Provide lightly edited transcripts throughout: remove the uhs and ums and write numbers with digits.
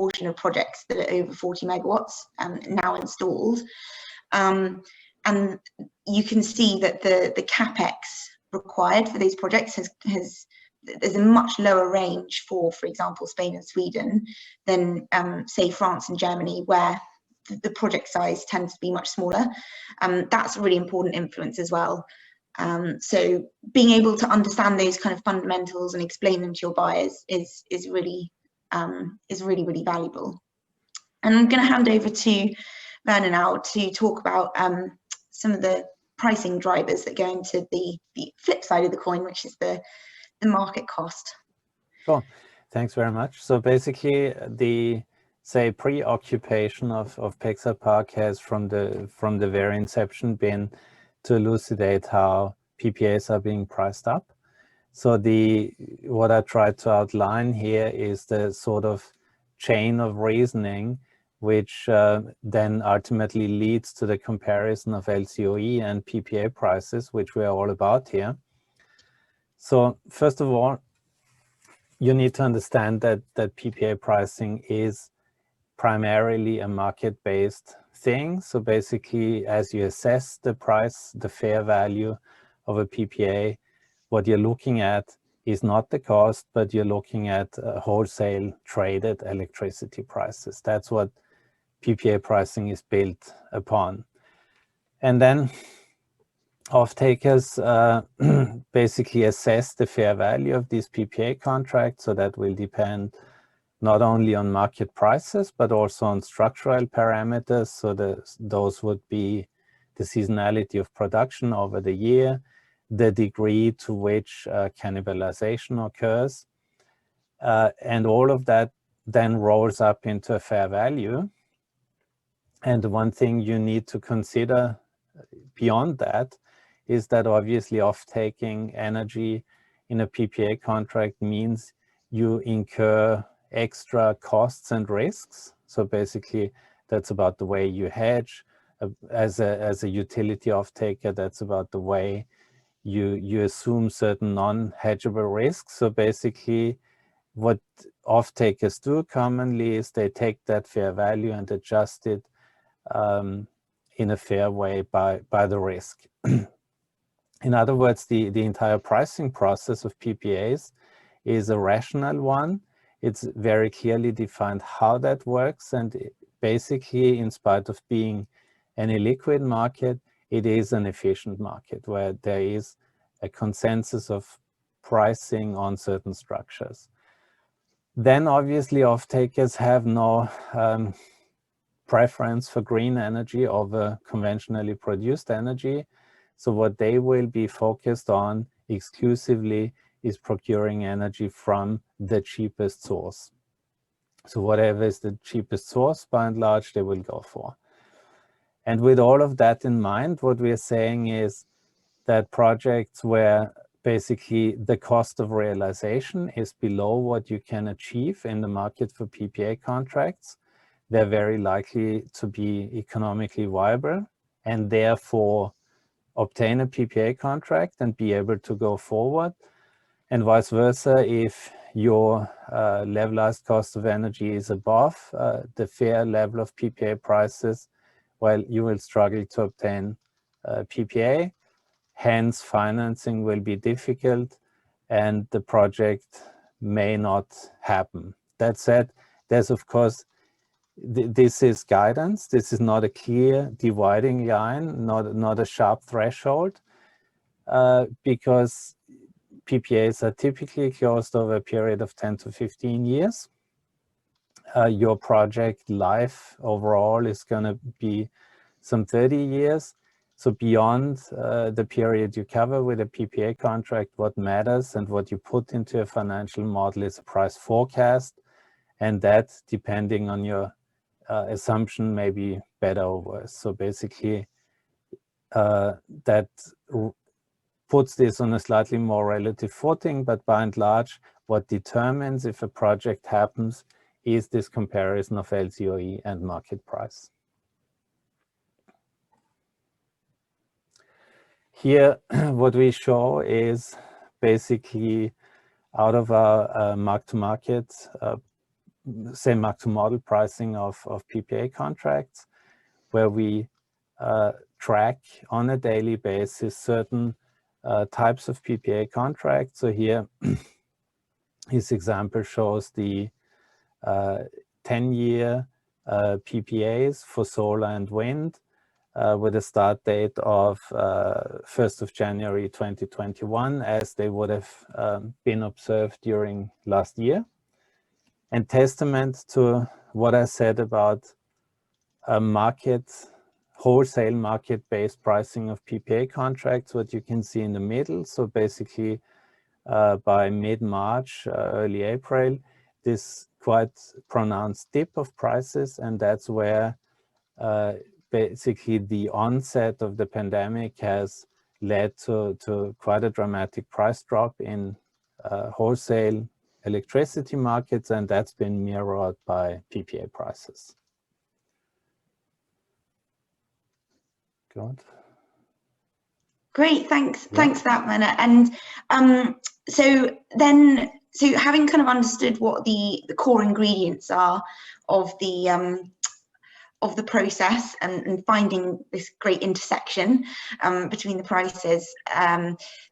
proportion of projects that are over 40 megawatts now installed. And you can see that the capex required for these projects there's a much lower range for example, Spain and Sweden than say France and Germany, where the project size tends to be much smaller. That's a really important influence as well. So being able to understand those kind of fundamentals and explain them to your buyers is really valuable. And I'm going to hand over to Werner now to talk about some of the pricing drivers that go into the flip side of the coin, which is the market cost. Sure, thanks very much. So basically, the preoccupation of Pexapark has from the very inception been to elucidate how PPAs are being priced up. So what I tried to outline here is the sort of chain of reasoning which then ultimately leads to the comparison of LCOE and PPA prices, which we are all about here. So first of all, you need to understand that PPA pricing is primarily a market-based thing. So basically, as you assess the price, the fair value of a PPA, what you're looking at is not the cost, but you're looking at wholesale traded electricity prices. That's what PPA pricing is built upon. And then off-takers basically assess the fair value of these PPA contracts. So that will depend not only on market prices, but also on structural parameters. So those would be the seasonality of production over the year, the degree to which cannibalization occurs. And all of that then rolls up into a fair value. And one thing you need to consider beyond that is that obviously off-taking energy in a PPA contract means you incur extra costs and risks. So basically, that's about the way you hedge. As a utility off-taker, that's about the way you assume certain non-hedgeable risks. So basically, what off-takers do commonly is they take that fair value and adjust it in a fair way by the risk. In other words, the entire pricing process of PPAs is a rational one. It's very clearly defined how that works. And basically, in spite of being an illiquid market, it is an efficient market where there is a consensus of pricing on certain structures. Then obviously off-takers have no preference for green energy over conventionally produced energy. So what they will be focused on exclusively is procuring energy from the cheapest source. So whatever is the cheapest source, by and large, they will go for. And with all of that in mind, what we are saying is that projects where basically the cost of realization is below what you can achieve in the market for PPA contracts, they're very likely to be economically viable and therefore obtain a PPA contract and be able to go forward. And vice versa, if your levelized cost of energy is above the fair level of PPA prices, well, you will struggle to obtain PPA. Hence, financing will be difficult and the project may not happen. That said, there's of course, this is guidance. This is not a clear dividing line, not a sharp threshold, because PPAs are typically closed over a period of 10 to 15 years. Your project life overall is going to be some 30 years. So beyond the period you cover with a PPA contract, what matters and what you put into a financial model is a price forecast. And that, depending on your assumption, may be better or worse. So basically, that puts this on a slightly more relative footing, but by and large, what determines if a project happens is this comparison of LCOE and market price. Here, what we show is basically out of our mark-to-market say mark-to-model pricing of PPA contracts, where we track on a daily basis certain types of PPA contracts. So here, his example shows the 10-year PPAs for solar and wind with a start date of 1st of January 2021, as they would have been observed during last year. And testament to what I said about a wholesale market-based pricing of PPA contracts, what you can see in the middle. So basically, by mid-March, early April, this quite pronounced dip of prices, and that's where basically the onset of the pandemic has led to quite a dramatic price drop in wholesale electricity markets, and that's been mirrored by PPA prices. Good. Great, thanks. Yeah. Thanks for that, Mona. And so having kind of understood what the core ingredients are of the process and finding this great intersection between the prices,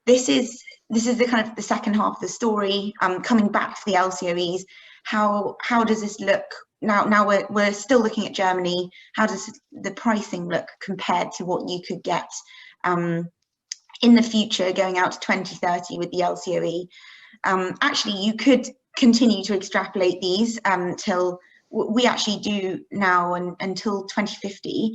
this is the kind of the second half of the story. Coming back to the LCOEs, how does this look now? We're still looking at Germany. How does the pricing look compared to what you could get in the future, going out to 2030 with the LCOE? Actually, you could continue to extrapolate these till we actually do now and until 2050.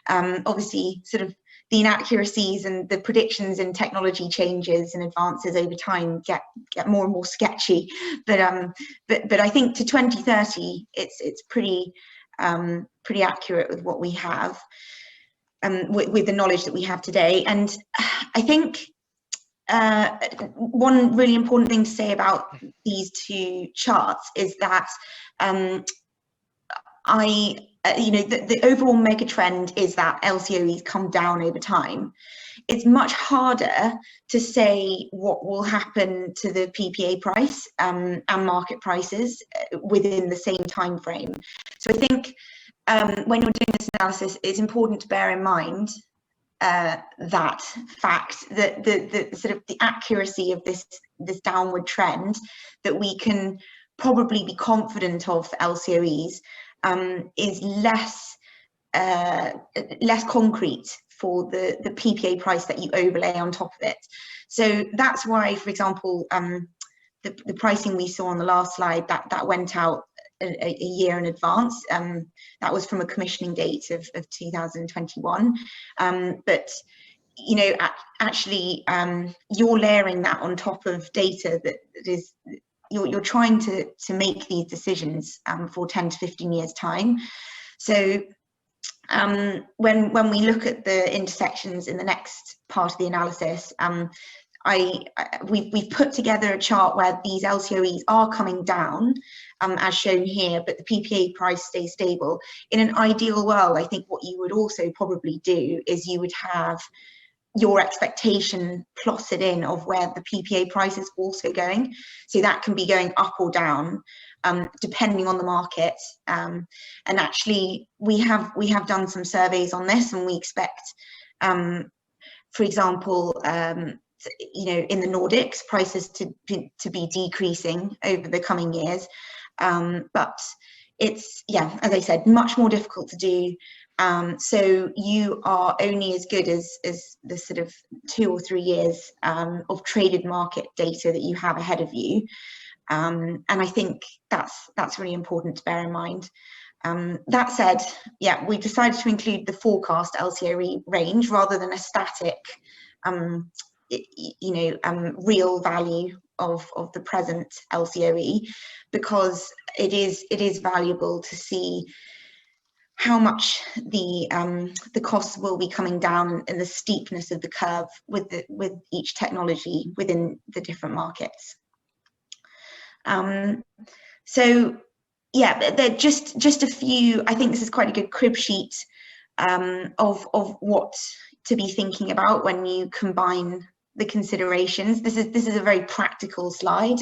Obviously, sort of the inaccuracies and the predictions in technology changes and advances over time get more and more sketchy. But I think to 2030, it's pretty accurate with what we have, with the knowledge that we have today. And I think one really important thing to say about these two charts is that the overall mega trend is that LCOEs come down over time. It's much harder to say what will happen to the PPA price and market prices within the same time frame. So I think when you're doing this analysis, it's important to bear in mind that fact, that the sort of the accuracy of this downward trend that we can probably be confident of for LCOEs is less concrete for the PPA price that you overlay on top of it. So that's why, for example, the pricing we saw on the last slide, that went out a year in advance. That was from a commissioning date of 2021. But you know, actually, you're layering that on top of data that is. You're trying to make these decisions for 10 to 15 years time. So when we look at the intersections in the next part of the analysis, we've put together a chart where these LCOEs are coming down, as shown here, but the PPA price stays stable. In an ideal world, I think what you would also probably do is you would have your expectation plotted in of where the PPA price is also going. So that can be going up or down, depending on the market. And actually, we have done some surveys on this, and we expect, for example, you know, in the Nordics, prices to be decreasing over the coming years. But it's, yeah, as I said, much more difficult to do. So you are only as good as the sort of 2 or 3 years of traded market data that you have ahead of you. And I think that's really important to bear in mind. That said, yeah, we decided to include the forecast LCOE range rather than a static, real value of the present LCOE, because it is valuable to see how much the costs will be coming down and the steepness of the curve with each technology within the different markets. So yeah, they're just a few. I think this is quite a good crib sheet of what to be thinking about when you combine the considerations. This is a very practical slide,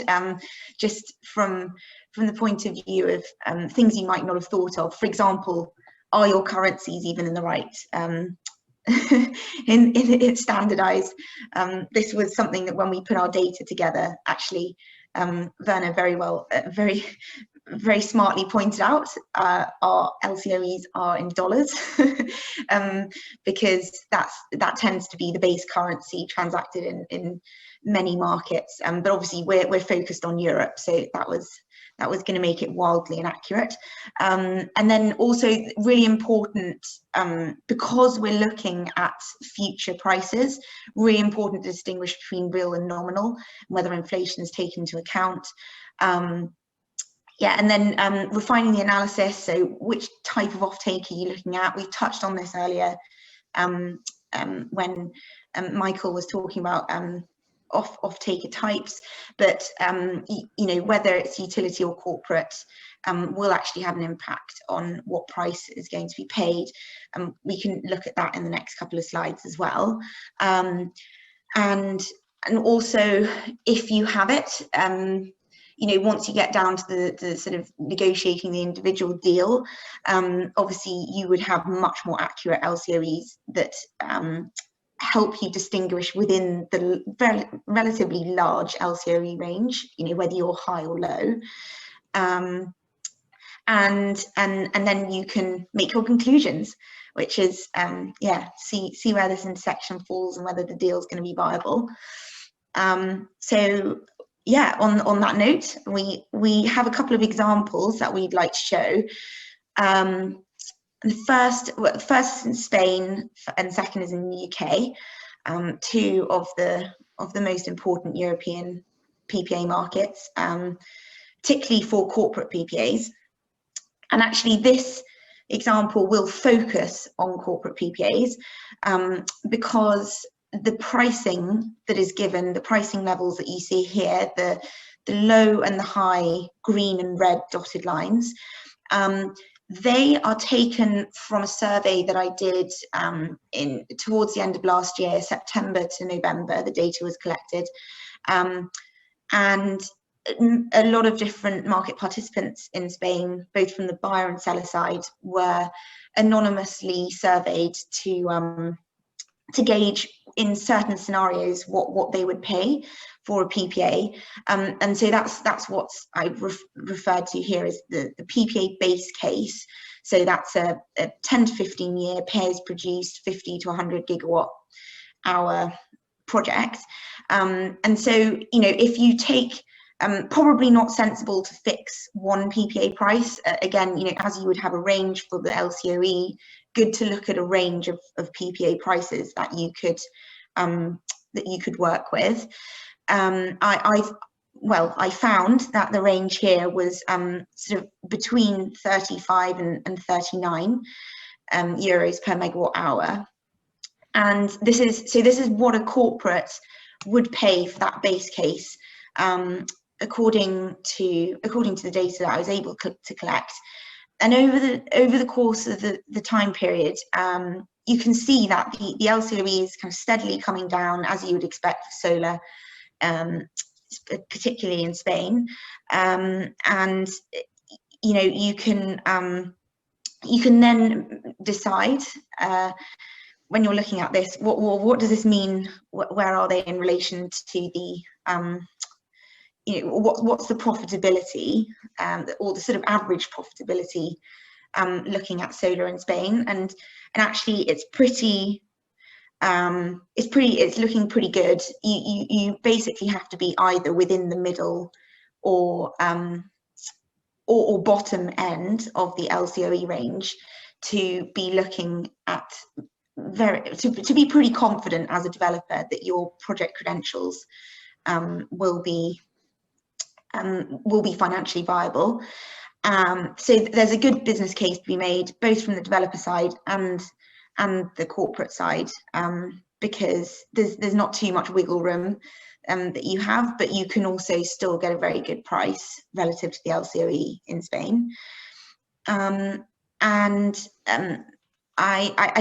just from the point of view of things you might not have thought of. For example, are your currencies even in the right in it's standardized? This was something that when we put our data together, actually Werner very smartly pointed out, our LCOEs are in dollars, because that tends to be the base currency transacted in many markets. But obviously we're focused on Europe, so that was going to make it wildly inaccurate. And then also really important, because we're looking at future prices, really important to distinguish between real and nominal, whether inflation is taken into account. Yeah, and then refining the analysis. So which type of offtake are you looking at? We touched on this earlier when Michael was talking about off-taker types, but you know, whether it's utility or corporate will actually have an impact on what price is going to be paid. We can look at that in the next couple of slides as well. And also, if you have it, you know, once you get down to the sort of negotiating the individual deal, obviously you would have much more accurate LCOEs that help you distinguish within the relatively large LCOE range, you know, whether you're high or low. And then you can make your conclusions, which is yeah, see where this intersection falls and whether the deal is going to be viable. So yeah, on that note, we have a couple of examples that we'd like to show. The first is in Spain and second is in the UK, two of the most important European PPA markets, particularly for corporate PPAs. And actually this example will focus on corporate PPAs because the pricing that is given, the pricing levels that you see here, the low and the high green and red dotted lines, they are taken from a survey that I did towards the end of last year, September to November. The data was collected, and a lot of different market participants in Spain, both from the buyer and seller side, were anonymously surveyed to gauge in certain scenarios what they would pay for a PPA, and so that's what I referred to here as the PPA base case. So that's a 10 to 15 year pairs produced 50 to 100 gigawatt hour project, and so, you know, if you take probably not sensible to fix one PPA price. Again, you know, as you would have a range for the LCOE, good to look at a range of PPA prices that you could work with. I found that the range here was sort of between 35 and 39 euros per megawatt hour, and this is what a corporate would pay for that base case. According to the data that I was able to collect, and over the course of the time period, you can see that the LCOE is kind of steadily coming down, as you would expect for solar, particularly in Spain, and you know, you can then decide when you're looking at this, what does this mean? Where are they in relation to the you know, what's the profitability, or the sort of average profitability, looking at solar in Spain, and actually it's looking pretty good. You basically have to be either within the middle or bottom end of the LCOE range to be looking at to be pretty confident as a developer that your project credentials will be financially viable. So there's a good business case to be made, both from the developer side and the corporate side, because there's not too much wiggle room that you have, but you can also still get a very good price relative to the LCOE in Spain. I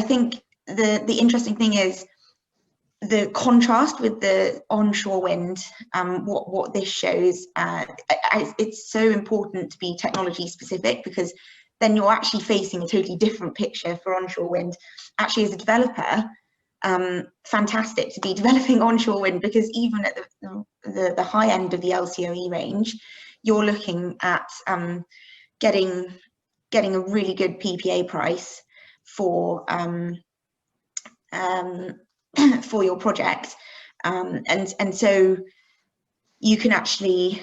think the interesting thing is the contrast with the onshore wind, what this shows, it's so important to be technology specific, because then you're actually facing a totally different picture for onshore wind. Actually, as a developer, fantastic to be developing onshore wind, because even at the high end of the LCOE range, you're looking at getting a really good PPA price for for your project, and so you can actually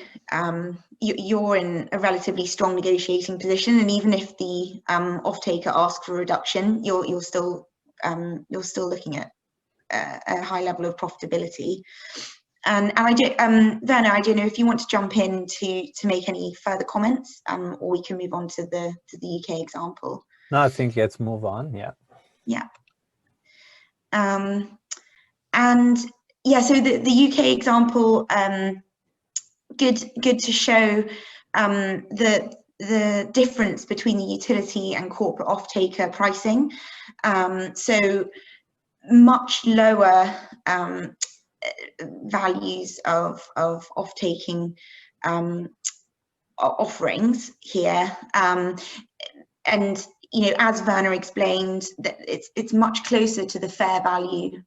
you're in a relatively strong negotiating position, and even if the off-taker asks for a reduction, you're still looking at a high level of profitability. And I do, Werner, I don't know if you want to jump in to make any further comments, or we can move on to the UK example. No, I think let's move on. Yeah. Yeah. And yeah, so the UK example, good to show the difference between the utility and corporate off-taker pricing. So much lower values of off-taking offerings here, and you know, as Werner explained, that it's much closer to the fair value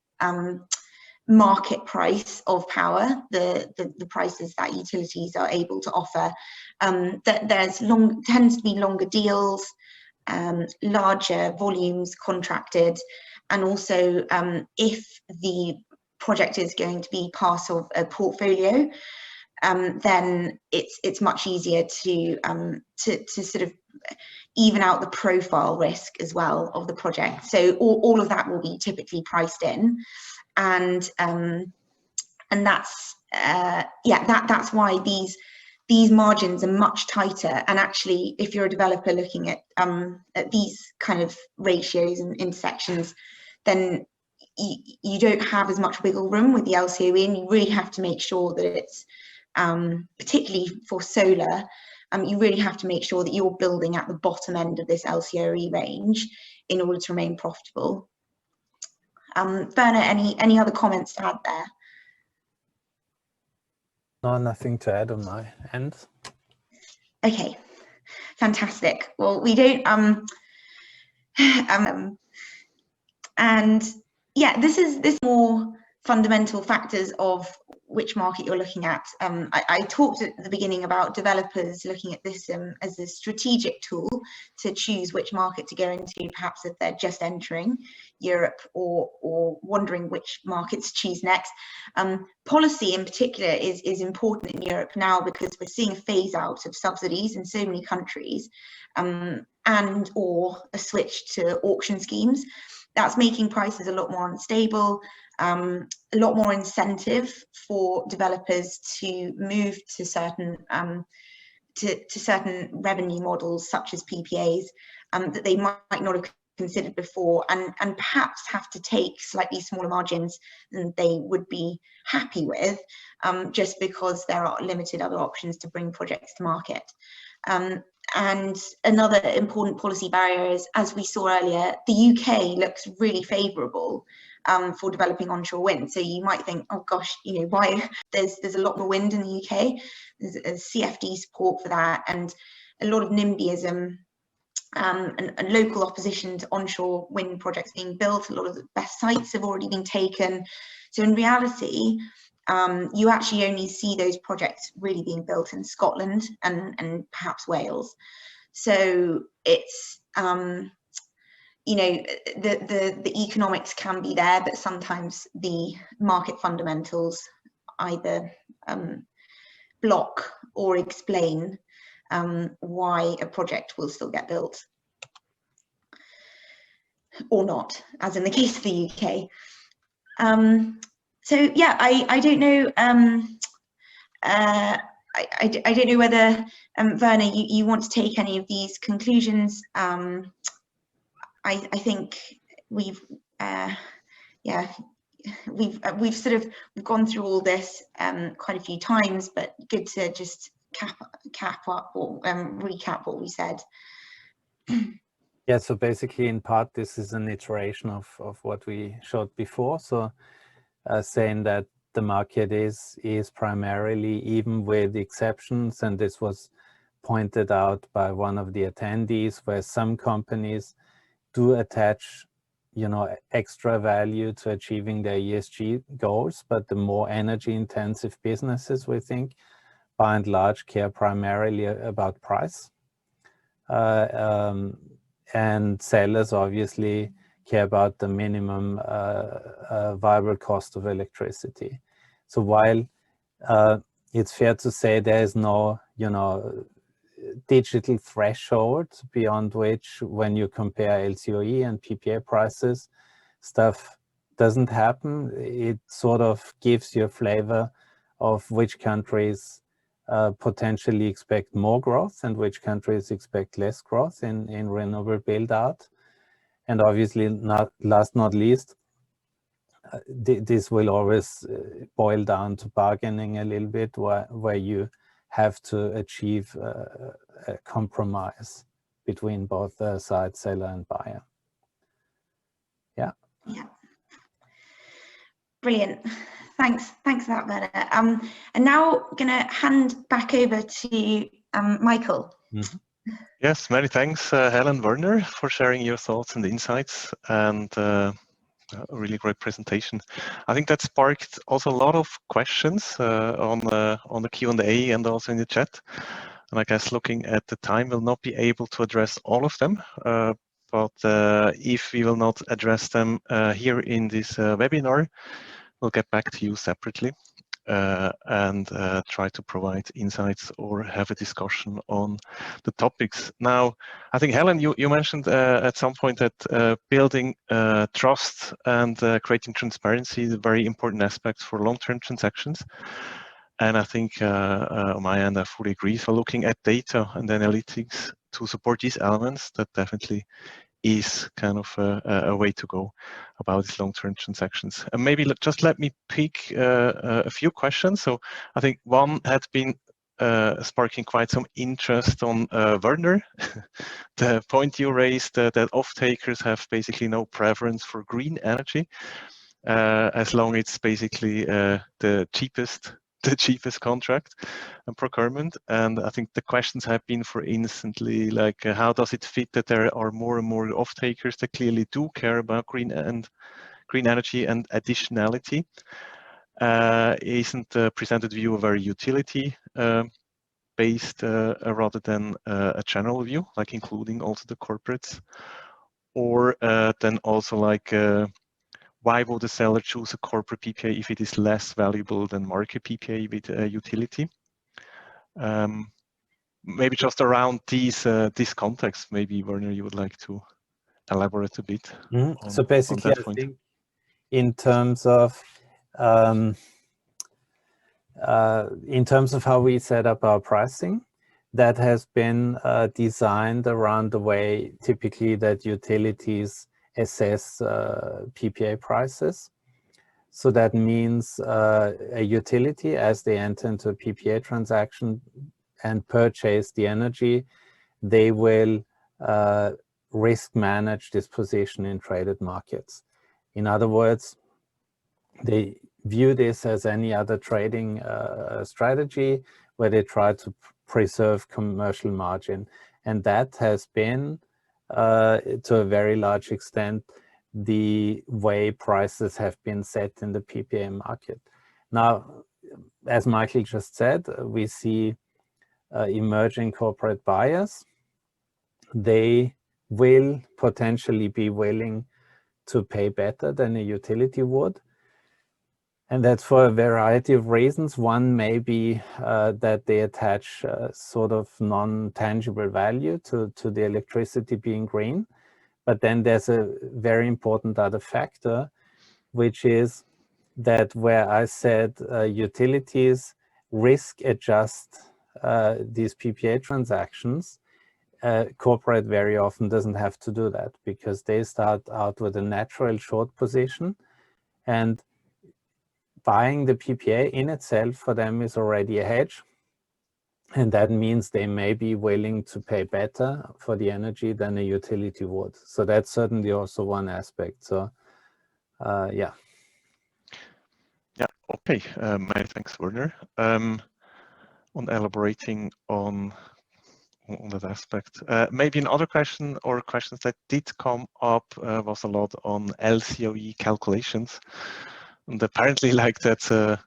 market price of power, the prices that utilities are able to offer. That tends to be longer deals, larger volumes contracted, and also if the project is going to be part of a portfolio, then it's much easier to sort of even out the profile risk as well of the project. So all of that will be typically priced in, and that's that's why these margins are much tighter. And actually, if you're a developer looking at these kind of ratios and intersections, then you don't have as much wiggle room with the LCOE, and you really have to make sure that it's particularly for solar, you really have to make sure that you're building at the bottom end of this LCOE range in order to remain profitable. Werner, any other comments to add there? No, nothing to add on my end. Okay, fantastic. Well, we don't and yeah, this is more fundamental factors of which market you're looking at. I talked at the beginning about developers looking at this as a strategic tool to choose which market to go into, perhaps if they're just entering Europe or wondering which market to choose next. Policy in particular is important in Europe now, because we're seeing a phase out of subsidies in so many countries, and or a switch to auction schemes. That's making prices a lot more unstable, a lot more incentive for developers to move to certain certain revenue models, such as PPAs, that they might not have considered before, and perhaps have to take slightly smaller margins than they would be happy with, just because there are limited other options to bring projects to market. And another important policy barrier is, as we saw earlier, the UK looks really favourable for developing onshore wind. So you might think, oh gosh, you know, why? There's a lot more wind in the UK. There's a CFD support for that, and a lot of NIMBYism and local opposition to onshore wind projects being built. A lot of the best sites have already been taken. So in reality, you actually only see those projects really being built in Scotland and perhaps Wales. So it's you know, the economics can be there, but sometimes the market fundamentals either block or explain why a project will still get built or not, as in the case of the UK. So yeah, I don't know. I don't know whether Werner, you want to take any of these conclusions. I think we've we've gone through all this quite a few times, but good to just cap up or recap what we said. Yeah, so basically in part this is an iteration of what we showed before. So saying that the market is primarily, even with exceptions, and this was pointed out by one of the attendees, where some companies do attach, you know, extra value to achieving their ESG goals, but the more energy intensive businesses, we think, by and large, care primarily about price. And sellers obviously care about the minimum viable cost of electricity. So while it's fair to say there is no, you know, digital threshold beyond which, when you compare LCOE and PPA prices, stuff doesn't happen, it sort of gives you a flavor of which countries potentially expect more growth and which countries expect less growth in renewable build out. And obviously, last not least, this will always boil down to bargaining a little bit, where you have to achieve a compromise between both sides, seller and buyer. Yeah. Yeah. Brilliant. Thanks for that, Werner. And now I'm going to hand back over to Michael. Mm-hmm. Yes, many thanks, Helen, Werner, for sharing your thoughts and insights, and a really great presentation. I think that sparked also a lot of questions on the Q&A and also in the chat. And I guess looking at the time, we'll not be able to address all of them. But if we will not address them here in this webinar, we'll get back to you separately and try to provide insights or have a discussion on the topics. Now, I think, Helen, you mentioned at some point that building trust and creating transparency is a very important aspect for long-term transactions. And I think on my end, I fully agree. So looking at data and analytics to support these elements, that definitely is kind of a way to go about these long-term transactions. And maybe just let me pick a few questions. So I think one had been sparking quite some interest on Werner. The point you raised that off-takers have basically no preference for green energy, as long as it's basically the cheapest contract and procurement. And I think the questions have been, for instantly, like how does it fit that there are more and more off-takers that clearly do care about green energy and additionality? Isn't the presented view a very utility based rather than a general view, like including also the corporates? Or then also like why would the seller choose a corporate PPA if it is less valuable than market PPA with utility? Maybe just around this context, maybe Werner, you would like to elaborate a bit. Mm-hmm. So basically, on that I point. think in terms of how we set up our pricing, that has been designed around the way typically that utilities assess PPA prices. So that means a utility, as they enter into a PPA transaction and purchase the energy, they will risk manage this position in traded markets. In other words, they view this as any other trading strategy where they try to preserve commercial margin. And that has been, to a very large extent, the way prices have been set in the PPA market. Now, as Michael just said, we see emerging corporate buyers. They will potentially be willing to pay better than a utility would. And that's for a variety of reasons. One may be that they attach sort of non-tangible value to the electricity being green. But then there's a very important other factor, which is that where I said utilities risk adjust these PPA transactions, corporate very often doesn't have to do that because they start out with a natural short position, and buying the PPA in itself for them is already a hedge. And that means they may be willing to pay better for the energy than a utility would. So that's certainly also one aspect. So, yeah. Okay, many thanks, Werner, on elaborating on that aspect. Maybe another question or questions that did come up was a lot on LCOE calculations. And apparently, like that's a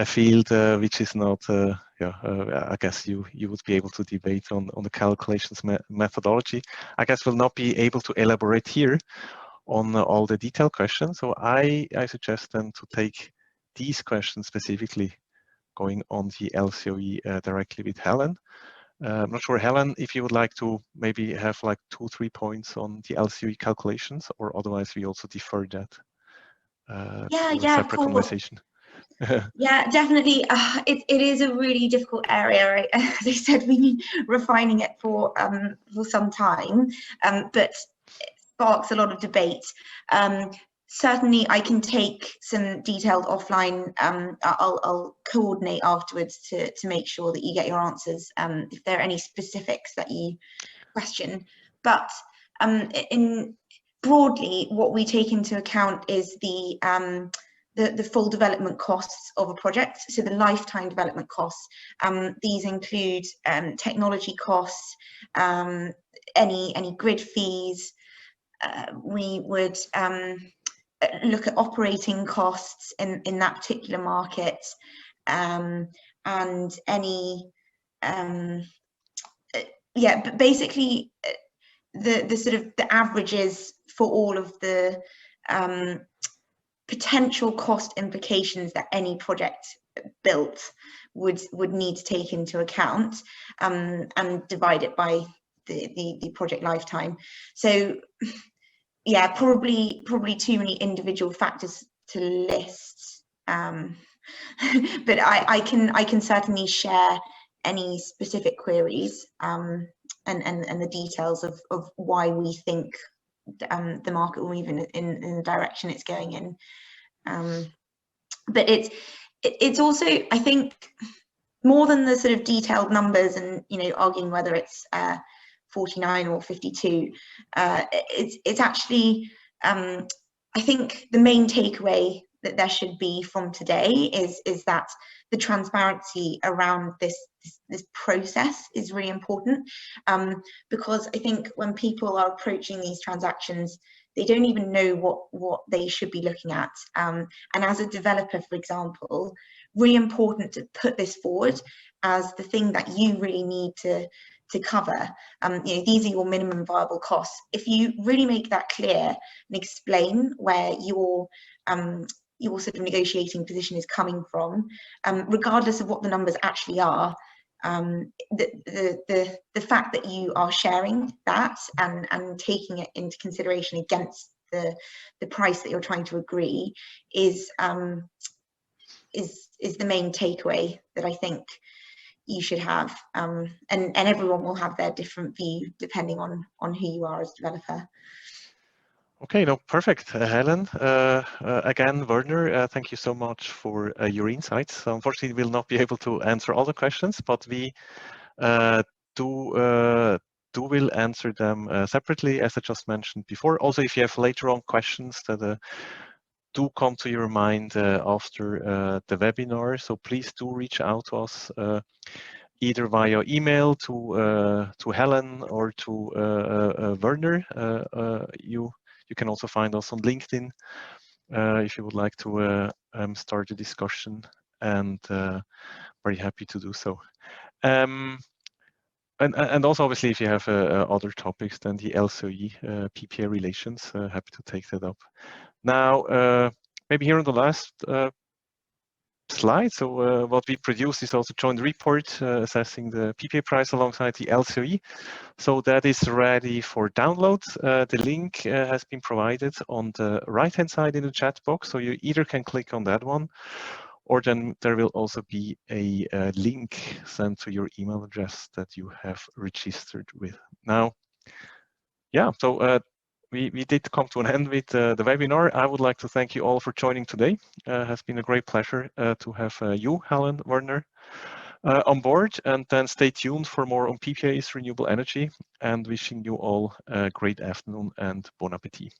field which is not, I guess you would be able to debate on the calculations methodology. I guess we'll not be able to elaborate here on all the detailed questions. So I suggest then to take these questions specifically going on the LCOE directly with Helen. I'm not sure, Helen, if you would like to maybe have like 2-3 points on the LCOE calculations, or otherwise we also defer that to a separate conversation. Yeah, definitely. It is a really difficult area, right? As I said, we've been refining it for some time, but it sparks a lot of debate. Certainly, I can take some detailed offline. I'll coordinate afterwards to make sure that you get your answers if there are any specifics that you question. But in broadly, what we take into account is the full development costs of a project, so the lifetime development costs. These include technology costs, any grid fees. We would look at operating costs in that particular market, and any but basically the sort of the averages for all of the potential cost implications that any project built would need to take into account, and divide it by the project lifetime. So yeah, probably too many individual factors to list, but I can certainly share any specific queries and the details of why we think the market will move in the direction it's going in. But it's also, I think, more than the sort of detailed numbers and arguing whether it's 49 or 52. It's actually, I think the main takeaway that there should be from today is that the transparency around this process is really important, because I think when people are approaching these transactions, they don't even know what they should be looking at. And as a developer, for example, really important to put this forward as the thing that you really need to cover. These are your minimum viable costs. If you really make that clear and explain where your sort of negotiating position is coming from, regardless of what the numbers actually are, the fact that you are sharing that and taking it into consideration against the price that you're trying to agree is the main takeaway that I think you should have, and everyone will have their different view depending on who you are as a developer. Okay, no, perfect, Helen. Again, Werner, thank you so much for your insights. So unfortunately, we'll not be able to answer all the questions, but we will answer them separately, as I just mentioned before. Also, if you have later on questions that do come to your mind after the webinar, so please do reach out to us either via email to Helen or to Werner. You can also find us on LinkedIn if you would like to start a discussion, and very happy to do so. And also, obviously, if you have other topics than the LCOE PPA relations, happy to take that up. Now, maybe here on the last slide. So what we produce is also joint report assessing the PPA price alongside the LCOE. So that is ready for download. The link has been provided on the right-hand side in the chat box. So you either can click on that one, or then there will also be a link sent to your email address that you have registered with. Now, yeah, so we did come to an end with the webinar. I would like to thank you all for joining today. It has been a great pleasure to have you, Helen, Werner, on board, and then stay tuned for more on PPAs, renewable energy, and wishing you all a great afternoon and bon appetit.